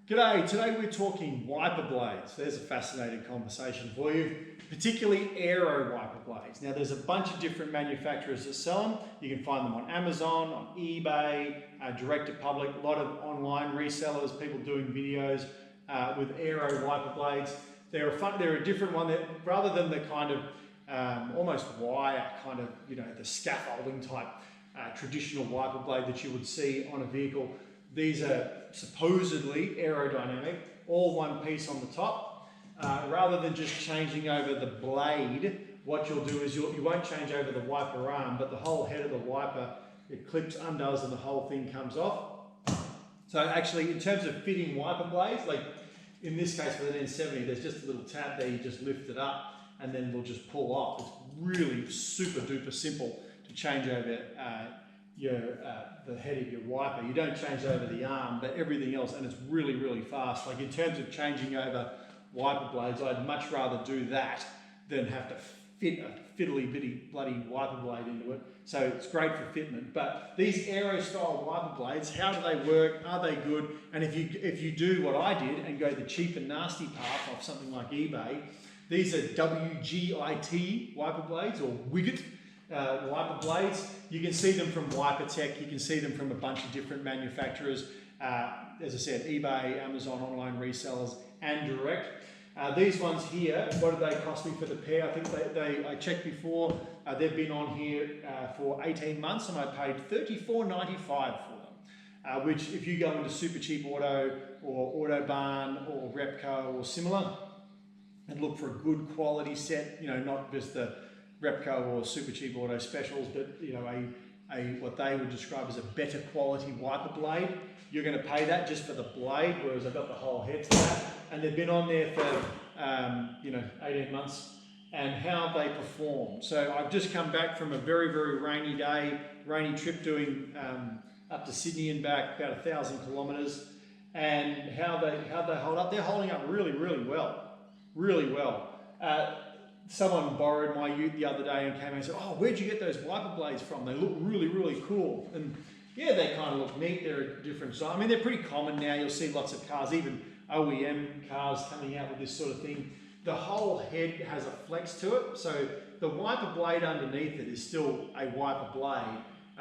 G'day, today we're talking wiper blades. There's a fascinating conversation for you, particularly aero wiper blades. Now there's a bunch of different manufacturers that sell them. You can find them on Amazon, on eBay, direct to public, a lot of online resellers, people doing videos with aero wiper blades. They're a different one that rather than the kind of almost wire kind of, the scaffolding type traditional wiper blade that you would see on a vehicle. These are supposedly aerodynamic, all one piece on the top. Rather than just changing over the blade, what you'll do is you won't change over the wiper arm, but the whole head of the wiper, it clips, undoes, and the whole thing comes off. So actually, in terms of fitting wiper blades, like in this case with an N70, there's just a little tab there, you just lift it up, and then it'll just pull off. It's really super duper simple to change over the head of your wiper. You don't change over the arm, but everything else, and it's really, really fast. Like in terms of changing over wiper blades, I'd much rather do that than have to fit a fiddly bitty bloody wiper blade into it. So it's great for fitment. But these aero style wiper blades, how do they work? Are they good? And if you do what I did and go the cheap and nasty path off something like eBay, these are WGIT wiper blades or WGIT wiper blades. You can see them from Wipertech, you can see them from a bunch of different manufacturers, as I said, eBay, Amazon, online resellers, and direct. These ones here, what do they cost me for the pair? I think I checked before, they've been on here for 18 months and I paid $34.95 for them, which if you go into Super Cheap Auto or Autobarn or Repco or similar and look for a good quality set, not just the Repco or Super Cheap Auto specials, but what they would describe as a better quality wiper blade. You're going to pay that just for the blade, whereas I've got the whole head to that. And they've been on there for 18 months. And how they perform. So I've just come back from a very, very rainy trip doing up to Sydney and back, about 1,000 kilometres. And how they hold up. They're holding up really, really well. Really well. Someone borrowed my ute the other day and came and said, "Oh, where'd you get those wiper blades from? They look really, really cool." And yeah, they kind of look neat. They're a different size. I mean, they're pretty common now. You'll see lots of cars, even OEM cars coming out with this sort of thing. The whole head has a flex to it. So the wiper blade underneath it is still a wiper blade.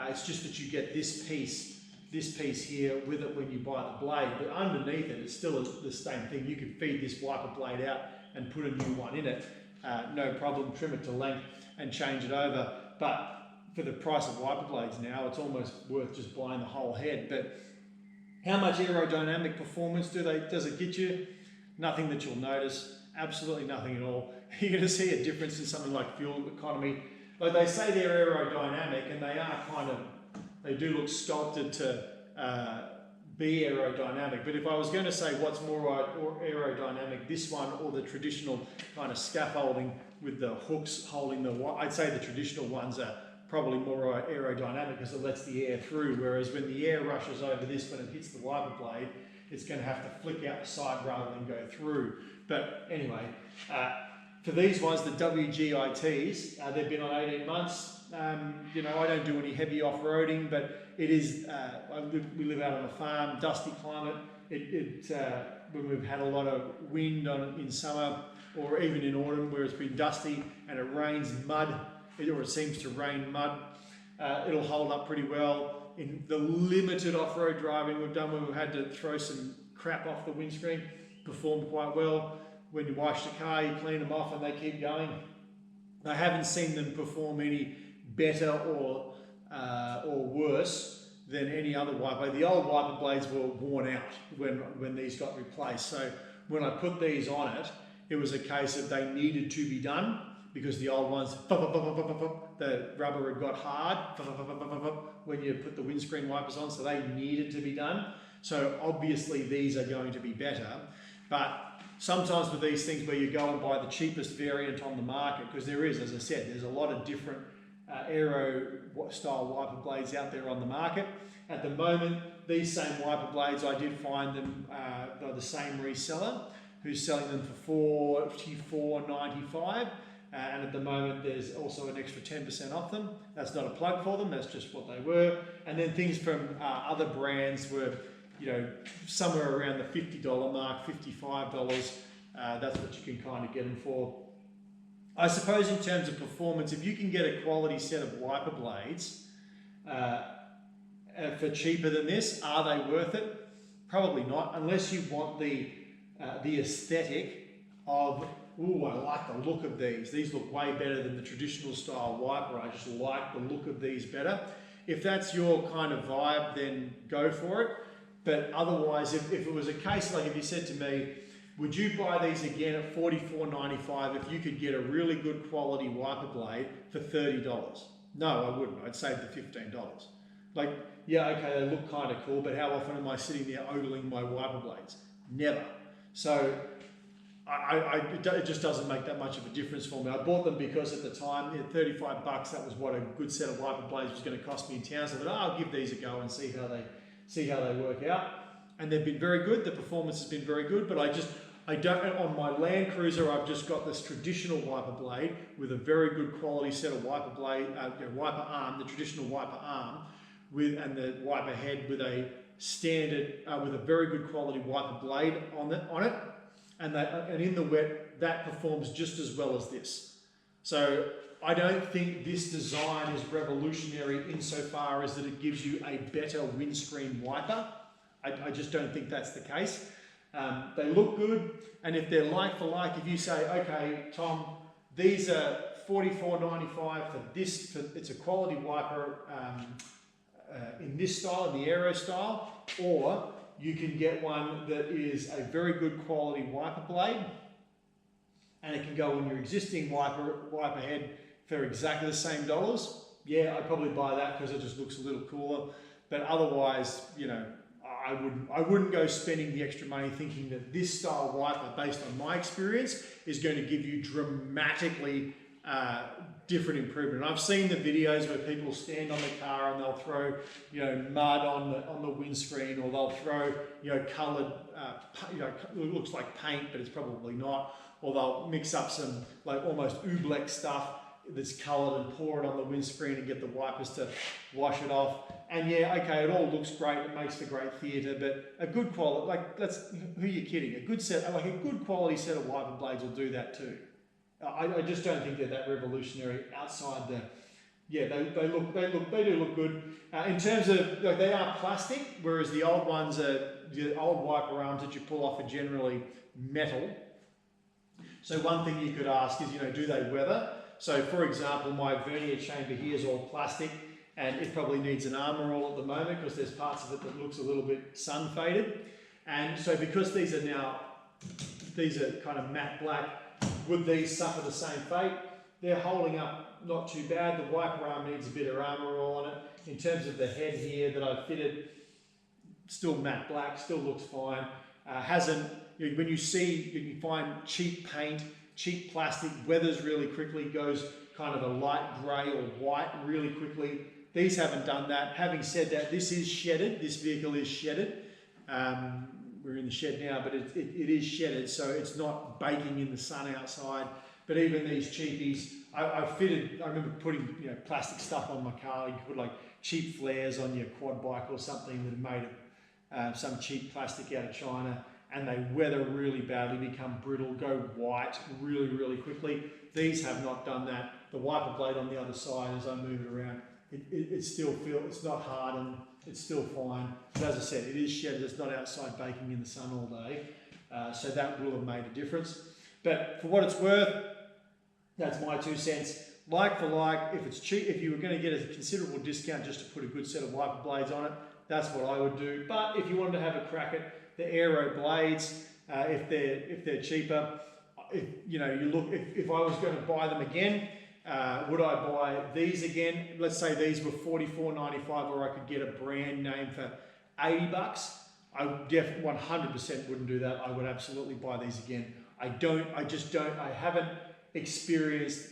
It's just that you get this piece here with it when you buy the blade. But underneath it, it's still the same thing. You can feed this wiper blade out and put a new one in it. No problem, trim it to length and change it over. But for the price of wiper blades now, it's almost worth just buying the whole head. But how much aerodynamic performance does it get you? Nothing that you'll notice, absolutely nothing at all. You're going to see a difference in something like fuel economy. Like they say they're aerodynamic, and they do look sculpted to be aerodynamic, but if I was going to say what's more aerodynamic, this one or the traditional kind of scaffolding with the hooks holding I'd say the traditional ones are probably more aerodynamic because it lets the air through, whereas when the air rushes over this, when it hits the wiper blade, it's going to have to flick out the side rather than go through. But anyway, for these ones, the WGITs, they've been on 18 months. I don't do any heavy off-roading, but it is, we live out on a farm, dusty climate. When we've had a lot of wind in summer or even in autumn where it's been dusty and it rains mud, or it seems to rain mud, it'll hold up pretty well. In the limited off-road driving we've done where we've had to throw some crap off the windscreen, performed quite well. When you wash the car, you clean them off and they keep going. I haven't seen them perform any better or worse than any other wiper. The old wiper blades were worn out when these got replaced. So when I put these on it, it was a case of they needed to be done because the old ones, the rubber had got hard when you put the windscreen wipers on, so they needed to be done. So obviously these are going to be better, but sometimes with these things where you go and buy the cheapest variant on the market, because there is, as I said, there's a lot of different aero style wiper blades out there on the market. At the moment, these same wiper blades, I did find them by the same reseller who's selling them for $44.95. And at the moment there's also an extra 10% off them. That's not a plug for them, that's just what they were. And then things from other brands were you know, somewhere around the $50 mark, $55. That's what you can kind of get them for. I suppose in terms of performance, if you can get a quality set of wiper blades for cheaper than this, are they worth it? Probably not, unless you want the aesthetic of, ooh, I like the look of these. These look way better than the traditional style wiper. I just like the look of these better. If that's your kind of vibe, then go for it. But otherwise, if it was a case like if you said to me, would you buy these again at $44.95 if you could get a really good quality wiper blade for $30? No, I wouldn't. I'd save the $15. Like, yeah, okay, they look kind of cool, but how often am I sitting there ogling my wiper blades? Never. So it just doesn't make that much of a difference for me. I bought them because at the time, at $35, that was what a good set of wiper blades was going to cost me in town. So I thought, oh, I'll give these a go and see how they work out. And they've been very good. The performance has been very good, but I don't, on my Land Cruiser, I've just got this traditional wiper blade with a very good quality set of wiper blade, wiper arm, the traditional wiper arm, and the wiper head with a standard, with a very good quality wiper blade on it, and in the wet, that performs just as well as this. So I don't think this design is revolutionary insofar as that it gives you a better windscreen wiper. I just don't think that's the case. They look good, and if they're like for like, if you say, okay, Tom, these are $44.95 for this, it's a quality wiper in this style, in the Aero style, or you can get one that is a very good quality wiper blade, and it can go on your existing wiper head for exactly the same dollars. Yeah, I'd probably buy that because it just looks a little cooler, but otherwise, you know, I wouldn't go spending the extra money thinking that this style wiper, based on my experience, is going to give you dramatically different improvement. And I've seen the videos where people stand on the car and they'll throw, you know, mud on the windscreen, or they'll throw, you know, coloured, it looks like paint, but it's probably not, or they'll mix up some like almost oobleck stuff that's coloured and pour it on the windscreen and get the wipers to wash it off. And yeah, okay, it all looks great, it makes for great theatre, but a good quality, like, who are you kidding? A good quality set of wiper blades will do that too. I just don't think they're that revolutionary outside the, yeah, they do look good. In terms of, like, they are plastic, whereas the old ones the old wiper arms that you pull off are generally metal. So one thing you could ask is, you know, do they weather? So for example, my vernier chamber here is all plastic, and it probably needs an armor roll at the moment because there's parts of it that looks a little bit sun faded. And so because these are kind of matte black, would these suffer the same fate? They're holding up not too bad. The wiper arm needs a bit of armor roll on it. In terms of the head here that I've fitted, still matte black, still looks fine. When you find cheap paint, cheap plastic, weathers really quickly, goes kind of a light grey or white really quickly. These haven't done that. Having said that, this is shedded. This vehicle is shedded. We're in the shed now, but it is shedded, so it's not baking in the sun outside. But even these cheapies, I remember putting, you know, plastic stuff on my car. You could put like cheap flares on your quad bike or something that are made of some cheap plastic out of China, and they weather really badly, become brittle, go white really, really quickly. These have not done that. The wiper blade on the other side, as I move it around, it still feels, it's not hardened, it's still fine. But as I said, it is shedded, it's not outside baking in the sun all day. So that will have made a difference. But for what it's worth, that's my 2 cents. Like for like, if it's cheap, if you were going to get a considerable discount just to put a good set of wiper blades on it, that's what I would do. But if you wanted to have a crack at the Aero blades, if they're cheaper, if I was going to buy them again, would I buy these again? Let's say these were $44.95, or I could get a brand name for $80. I definitely 100% wouldn't do that. I would absolutely buy these again. I haven't experienced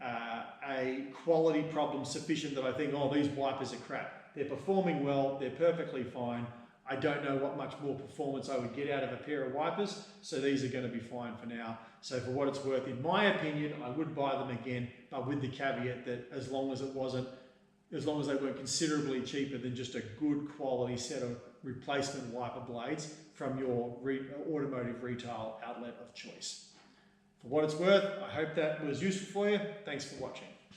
a quality problem sufficient that I think, oh, these wipers are crap. They're performing well, they're perfectly fine. I don't know what much more performance I would get out of a pair of wipers, so these are going to be fine for now. So for what it's worth, in my opinion, I would buy them again, but with the caveat that as long as they weren't considerably cheaper than just a good quality set of replacement wiper blades from your automotive retail outlet of choice. For what it's worth, I hope that was useful for you. Thanks for watching.